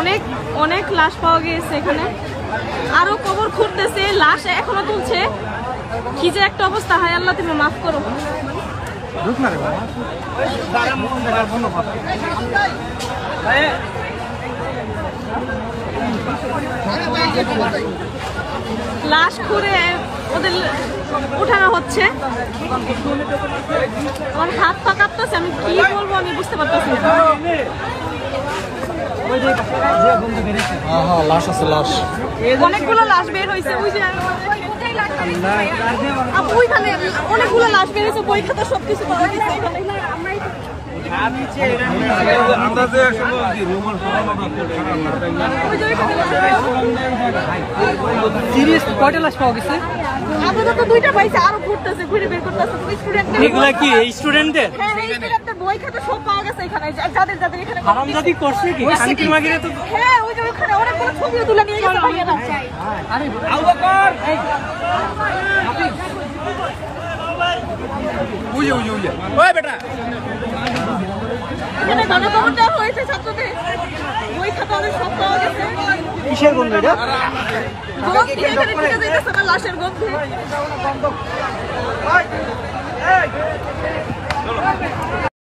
অনেক অনেক লাশ পাওয়া গিয়েছে এখানে, আরো কবর খুঁড়তেছে, লাশ এখনো তুলছে। কি যে একটা অবস্থা, হায় আল্লাহ তুমি মাফ করো। লাশ খুঁড়ে ওদের উঠানো হচ্ছে। আমার হাত পা কাঁপতেছে, আমি কি বলবো আমি বুঝতে পারতেছি না। লাশ আছে, লাশ অনেকগুলো লাশ বের হয়েছে, ওই যে ওইখানে অনেকগুলো লাশ বের হয়েছে, বই খাতা সবকিছু পাওয়া গেছে এখানে। কয়টা লাশ পাওয়া গেছে? আপাতত দুইটা পাইছে, আরো ঘুরতেছে, ঘুরে বের করতেছে। এগুলা কি স্টুডেন্টদের? হ্যাঁ, স্টুডেন্টদের বই খাতা সব পাওয়া গেছে এখানে, যাদের যাদের এখানে হারামজাদি করছে কি? শান্তির মাগিরে তো হ্যাঁ, ওই যে ওখানে অনেকগুলো ছবিও তুলে নিয়ে গেছে ভাইয়ারা। আরে আবুবকর ওই বেটা এখানে গণকবর দেওয়া হয়েছে ছাত্রদের, বই খাতা ওদের সব পাওয়া গেছে। কিসের গন্ধ এটা? গন্ধ এখানে ঢুকে যাইতেছে না, লাশের গন্ধে।